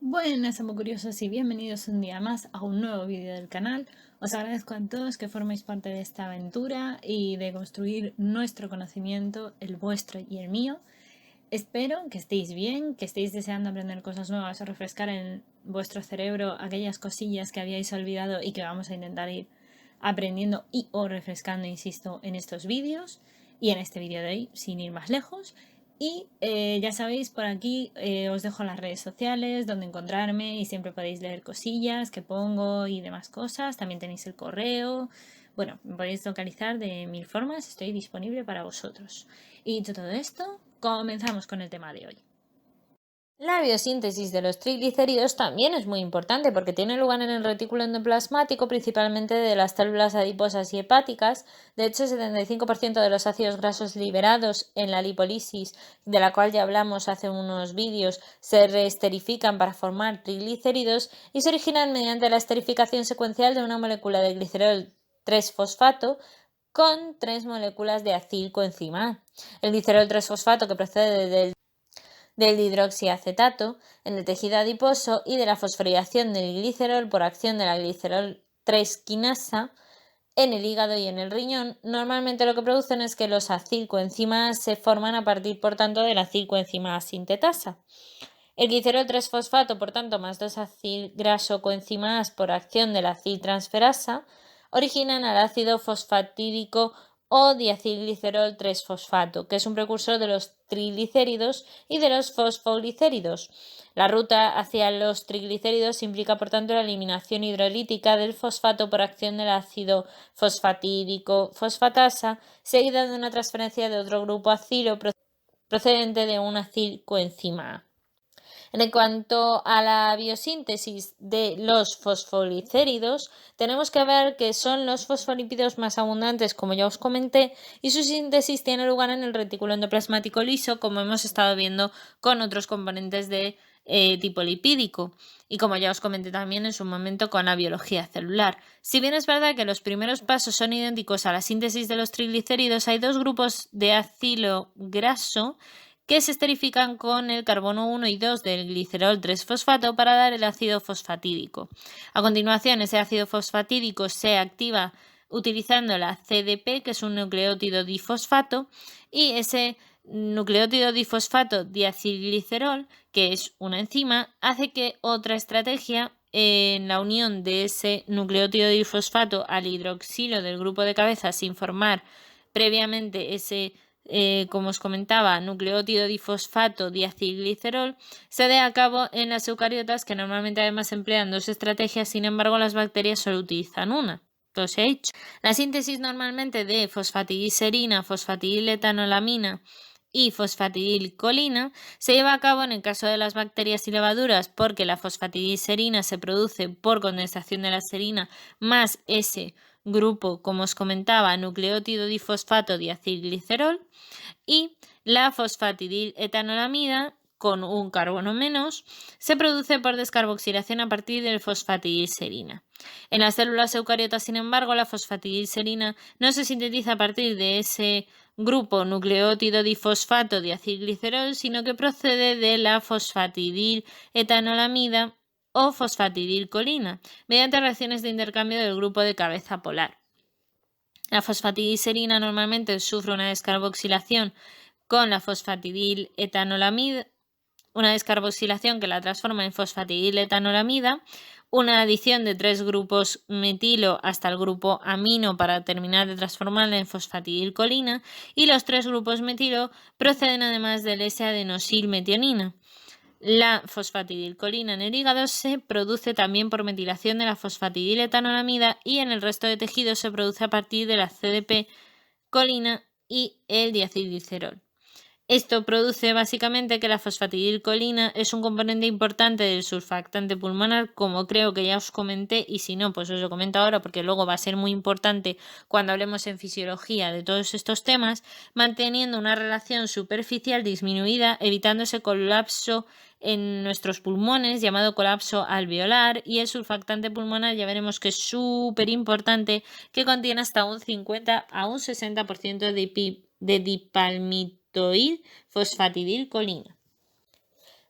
Buenas, amo curiosos, y bienvenidos un día más a un nuevo vídeo del canal. Os agradezco a todos que forméis parte de esta aventura y de construir nuestro conocimiento, el vuestro y el mío. Espero que estéis bien, que estéis deseando aprender cosas nuevas o refrescar en vuestro cerebro aquellas cosillas que habíais olvidado y que vamos a intentar ir aprendiendo y o refrescando, insisto, en estos vídeos y en este vídeo de hoy, sin ir más lejos. Y ya sabéis, por aquí os dejo las redes sociales donde encontrarme y siempre podéis leer cosillas que pongo y demás cosas. También tenéis el correo. Bueno, me podéis localizar de mil formas, estoy disponible para vosotros. Y dicho todo esto, comenzamos con el tema de hoy. La biosíntesis de los triglicéridos también es muy importante porque tiene lugar en el retículo endoplasmático, principalmente de las células adiposas y hepáticas. De hecho, el 75% de los ácidos grasos liberados en la lipólisis, de la cual ya hablamos hace unos vídeos, se reesterifican para formar triglicéridos y se originan mediante la esterificación secuencial de una molécula de glicerol 3-fosfato con 3 moléculas de acilcoenzima A. El glicerol 3-fosfato, que procede del hidroxiacetato en el tejido adiposo y de la fosforilación del glicerol por acción de la glicerol 3-quinasa en el hígado y en el riñón, normalmente lo que producen es que los acilcoenzimas se forman a partir, por tanto, de la acilcoenzima sintetasa. El glicerol 3-fosfato, por tanto, más 2 acilgrasocoenzimas por acción de la aciltransferasa, originan al ácido fosfatídico o diacilglicerol 3-fosfato, que es un precursor de los triglicéridos y de los fosfoglicéridos. La ruta hacia los triglicéridos implica, por tanto, la eliminación hidrolítica del fosfato por acción del ácido fosfatídico fosfatasa, seguida de una transferencia de otro grupo acilo procedente de una acilcoenzima A. En cuanto a la biosíntesis de los fosfolicéridos, tenemos que ver que son los fosfolípidos más abundantes, como ya os comenté, y su síntesis tiene lugar en el retículo endoplasmático liso, como hemos estado viendo con otros componentes de tipo lipídico, y como ya os comenté también en su momento con la biología celular. Si bien es verdad que los primeros pasos son idénticos a la síntesis de los triglicéridos, hay dos grupos de ácido graso que se esterifican con el carbono 1 y 2 del glicerol 3-fosfato para dar el ácido fosfatídico. A continuación, ese ácido fosfatídico se activa utilizando la CDP, que es un nucleótido difosfato, y ese nucleótido difosfato diacilglicerol, que es una enzima, hace que otra estrategia en la unión de ese nucleótido difosfato al hidroxilo del grupo de cabeza sin formar previamente ese como os comentaba, nucleótido difosfato diacilglicerol, se dé a cabo en las eucariotas, que normalmente además emplean dos estrategias, sin embargo las bacterias solo utilizan una. Entonces, he hecho. La síntesis normalmente de fosfatidilserina, fosfatidilетanolamina y fosfatidilcolina se lleva a cabo en el caso de las bacterias y levaduras porque la fosfatidilserina se produce por condensación de la serina más ese grupo, como os comentaba, nucleótido difosfato diacilglicerol, y la fosfatidiletanolamida con un carbono menos se produce por descarboxilación a partir del fosfatidilserina. En las células eucariotas, sin embargo, la fosfatidilserina no se sintetiza a partir de ese grupo nucleótido difosfato diacilglicerol, sino que procede de la fosfatidiletanolamida o fosfatidilcolina, mediante reacciones de intercambio del grupo de cabeza polar. La fosfatidilserina normalmente sufre una descarboxilación con la fosfatidiletanolamida, una descarboxilación que la transforma en fosfatidiletanolamida, una adición de 3 grupos metilo hasta el grupo amino para terminar de transformarla en fosfatidilcolina, y los 3 grupos metilo proceden además del S-adenosilmetionina. La fosfatidilcolina en el hígado se produce también por metilación de la fosfatidiletanolamida y en el resto de tejidos se produce a partir de la CDP colina y el diacilglicerol. Esto produce básicamente que la fosfatidilcolina es un componente importante del surfactante pulmonar, como creo que ya os comenté, y si no, pues os lo comento ahora porque luego va a ser muy importante cuando hablemos en fisiología de todos estos temas, manteniendo una relación superficial disminuida, evitando ese colapso en nuestros pulmones llamado colapso alveolar, y el surfactante pulmonar ya veremos que es súper importante, que contiene hasta un 50 a un 60% de fosfatidilcolina.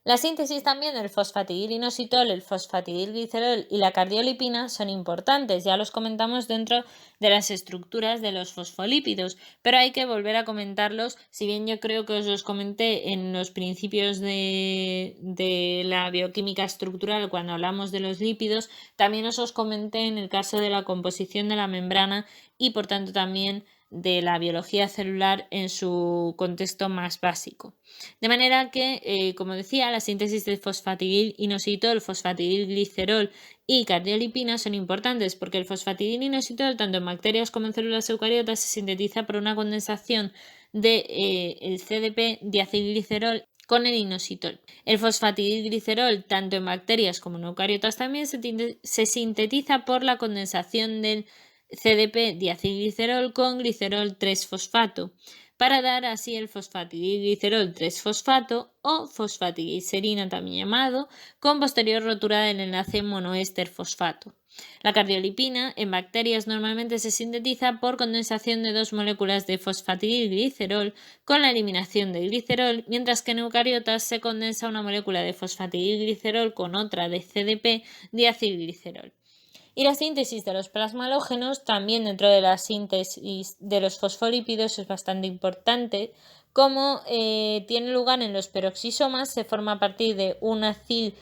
La síntesis también del fosfatidilinositol, el fosfatidilglicerol y la cardiolipina son importantes, ya los comentamos dentro de las estructuras de los fosfolípidos, pero hay que volver a comentarlos, si bien yo creo que os los comenté en los principios de la bioquímica estructural cuando hablamos de los lípidos, también os los comenté en el caso de la composición de la membrana y por tanto también de la biología celular en su contexto más básico. De manera que, como decía, la síntesis del fosfatidilinositol, fosfatidilglicerol y cardiolipina son importantes porque el fosfatidilinositol, tanto en bacterias como en células eucariotas, se sintetiza por una condensación del CDP diacilglicerol con el inositol. El fosfatidilglicerol, tanto en bacterias como en eucariotas, también se sintetiza por la condensación del CDP diacilglicerol con glicerol 3-fosfato, para dar así el fosfatidilglicerol 3-fosfato o fosfatidilglicerina también llamado, con posterior rotura del enlace monoéster fosfato. La cardiolipina en bacterias normalmente se sintetiza por condensación de dos moléculas de fosfatidilglicerol con la eliminación del glicerol, mientras que en eucariotas se condensa una molécula de fosfatidilglicerol con otra de CDP diacilglicerol. Y la síntesis de los plasmalógenos, también dentro de la síntesis de los fosfolípidos, es bastante importante. Como tiene lugar en los peroxisomas, se forma a partir de un acil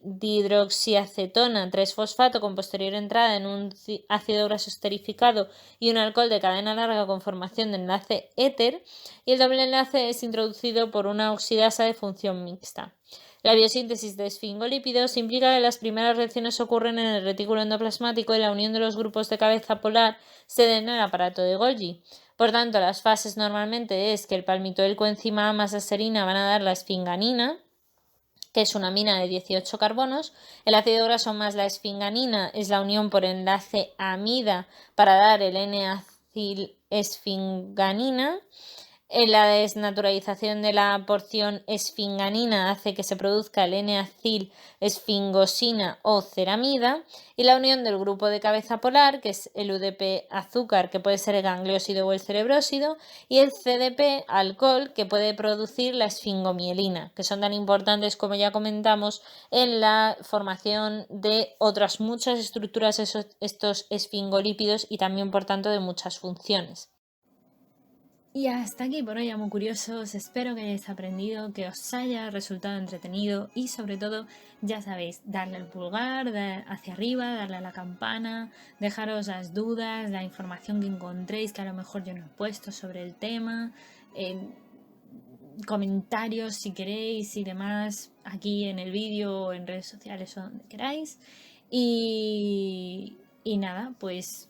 dihidroxiacetona 3-fosfato con posterior entrada en un ácido graso esterificado y un alcohol de cadena larga con formación de enlace éter, y el doble enlace es introducido por una oxidasa de función mixta. La biosíntesis de esfingolípidos implica que las primeras reacciones ocurren en el retículo endoplasmático y la unión de los grupos de cabeza polar se da en el aparato de Golgi. Por tanto, las fases normalmente es que el palmitoil coenzima A más aserina van a dar la esfinganina, que es una amina de 18 carbonos. El ácido graso más la esfinganina es la unión por enlace amida para dar el N-acilesfinganina. La desnaturalización de la porción esfinganina hace que se produzca el N-acilesfingosina o ceramida, y la unión del grupo de cabeza polar, que es el UDP azúcar, que puede ser el gangliósido o el cerebrósido, y el CDP alcohol, que puede producir la esfingomielina, que son tan importantes, como ya comentamos, en la formación de otras muchas estructuras, estos esfingolípidos, y también por tanto de muchas funciones. Y hasta aquí por hoy, amo curiosos. Espero que hayáis aprendido, que os haya resultado entretenido y sobre todo, ya sabéis, darle el pulgar hacia arriba, darle a la campana, dejaros las dudas, la información que encontréis que a lo mejor yo no he puesto sobre el tema, comentarios si queréis y demás aquí en el vídeo o en redes sociales o donde queráis. Y nada, pues...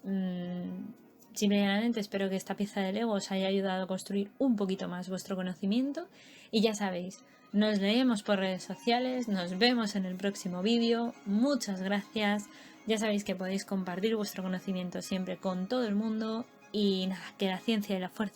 simplemente espero que esta pieza de Lego os haya ayudado a construir un poquito más vuestro conocimiento y ya sabéis, nos leemos por redes sociales, nos vemos en el próximo vídeo, muchas gracias, ya sabéis que podéis compartir vuestro conocimiento siempre con todo el mundo y nada, que la ciencia y la fuerza